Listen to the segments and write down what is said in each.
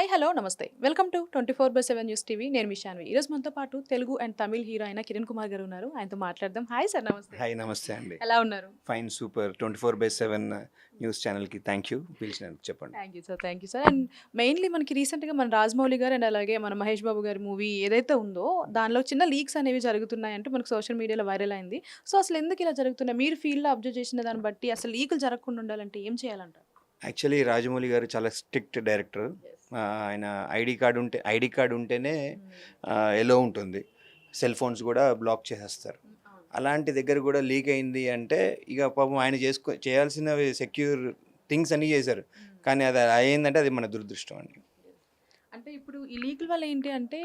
Hi hello నమస్తే welcome to 24/7 news TV. నేను మీ శాన్వి. ఈరోజు మనతో పాటు తెలుగు అండ్ తమిళ్ హీరో అయిన కిరణ్ కుమార్ గారు ఉన్నారు. ఆయనతో మాట్లాడదాం. హాయ్ సార్, నమస్తే. హాయ్ నమస్తే అండి. ఎలా ఉన్నారు? ఫైన్ సూపర్ 24/7 న్యూస్ ఛానల్కి థ్యాంక్ యూ పిలిచినందుకు చెప్పండి. Thank you sir. And mainly మనకి రీసెంట్గా మన రాజమౌళి గారు అండ్ అలాగే మన మహేష్ బాబు గారి మూవీ ఏదైతే ఉందో దానిలో చిన్న లీక్స్ అనేవి జరుగుతున్నాయంటే మనకు సోషల్ మీడియాలో వైరల్ అయింది. సో అసలు ఎందుకు ఇలా జరుగుతున్నాయి? మీరు ఫీల్డ్లో అబ్జర్వ్ చేసిన దాన్ని బట్టి అసలు లీకులు జరగకుండా ఉండాలంటే ఏం చేయాలంటారు? యాక్చువల్లీ రాజమౌళి గారు చాలా స్ట్రిక్ట్ డైరెక్టర్. ఆయన ఐడి కార్డు ఉంటేనే ఎలో ఉంటుంది. సెల్ ఫోన్స్ కూడా బ్లాక్ చేసేస్తారు. అలాంటి దగ్గర కూడా లీక్ అయింది అంటే ఇక పాపం ఆయన చేయాల్సిన సెక్యూర్ థింగ్స్ అన్నీ చేశారు. కానీ అది అయిందంటే అది మన దురదృష్టం అండి. అంటే ఇప్పుడు ఈ లీకుల వల్ల ఏంటి అంటే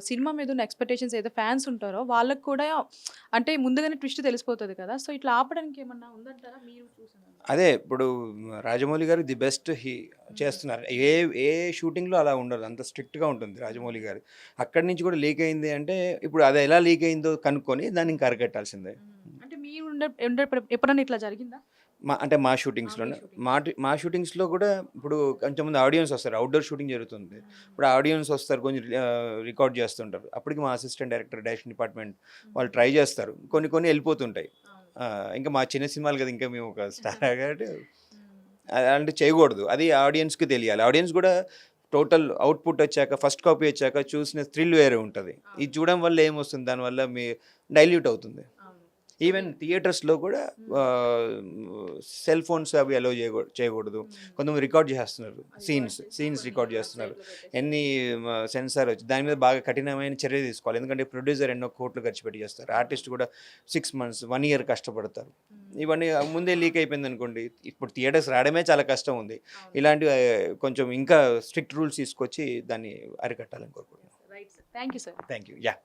సినిమా మీద ఉన్న ఎక్స్పెక్టేషన్స్ ఏదో ఫ్యాన్స్ ఉంటారో వాళ్ళకి కూడా అంటే ముందుగానే ట్విస్ట్ తెలిసిపోతుంది కదా. సో ఇట్లా ఆపడానికి ఏమన్నా ఉందంటారా మీరు చూసిన? అదే ఇప్పుడు రాజమౌళి గారు ది బెస్ట్ చేస్తున్నారు. ఏ ఏ షూటింగ్లో అలా ఉండదు, అంత స్ట్రిక్ట్గా ఉంటుంది రాజమౌళి గారు. అక్కడి నుంచి కూడా లీక్ అయింది అంటే ఇప్పుడు అది ఎలా లీక్ అయిందో కనుక్కొని దాన్ని ఇంకా అరికట్టాల్సిందే. అంటే మీరు ఎప్పుడన్నా ఇట్లా జరిగిందా? మా షూటింగ్స్లోనే మా షూటింగ్స్లో కూడా ఇప్పుడు కొంచెంమంది ఆడియన్స్ వస్తారు. అవుట్డోర్ షూటింగ్ జరుగుతుంది. ఇప్పుడు ఆడియన్స్ వస్తారు, కొంచెం రికార్డ్ చేస్తుంటారు. అప్పటికి మా అసిస్టెంట్ డైరెక్టర్ డైరెక్షన్ డిపార్ట్మెంట్ వాళ్ళు ట్రై చేస్తారు. కొన్ని వెళ్ళిపోతుంటాయి. ఇంకా మా చిన్న సినిమాలు కదా, ఇంకా మేము ఒక స్టార్ కాబట్టి అలాంటి చేయకూడదు. అది ఆడియన్స్కి తెలియాలి. ఆడియన్స్ కూడా టోటల్ అవుట్పుట్ వచ్చాక, ఫస్ట్ కాపీ వచ్చాక చూసిన థ్రిల్ వేరే ఉంటుంది. ఇది చూడడం వల్ల ఏమొస్తుంది, దానివల్ల మీ డైల్యూట్ అవుతుంది. ఈవెన్ థియేటర్స్లో కూడా సెల్ ఫోన్స్ అవి అలో చేయకూడదు. కొంతమంది రికార్డ్ చేస్తున్నారు, సీన్స్ రికార్డ్ చేస్తున్నారు. ఎన్ని సెన్సార్ వచ్చి దాని మీద బాగా కఠినమైన చర్య తీసుకోవాలి. ఎందుకంటే ప్రొడ్యూసర్ ఎన్నో కోట్లు ఖర్చు పెట్టి చేస్తారు. ఆర్టిస్ట్ కూడా 6 months 1 year కష్టపడతారు. ఇవన్నీ ముందే లీక్ అయిపోయింది అనుకోండి, ఇప్పుడు థియేటర్స్ రావడమే చాలా కష్టం ఉంది. ఇలాంటివి కొంచెం ఇంకా స్ట్రిక్ట్ రూల్స్ తీసుకొచ్చి దాన్ని అరికట్టాలని కోరుకుంటున్నాను. Thank you sir. Thank you. Yeah.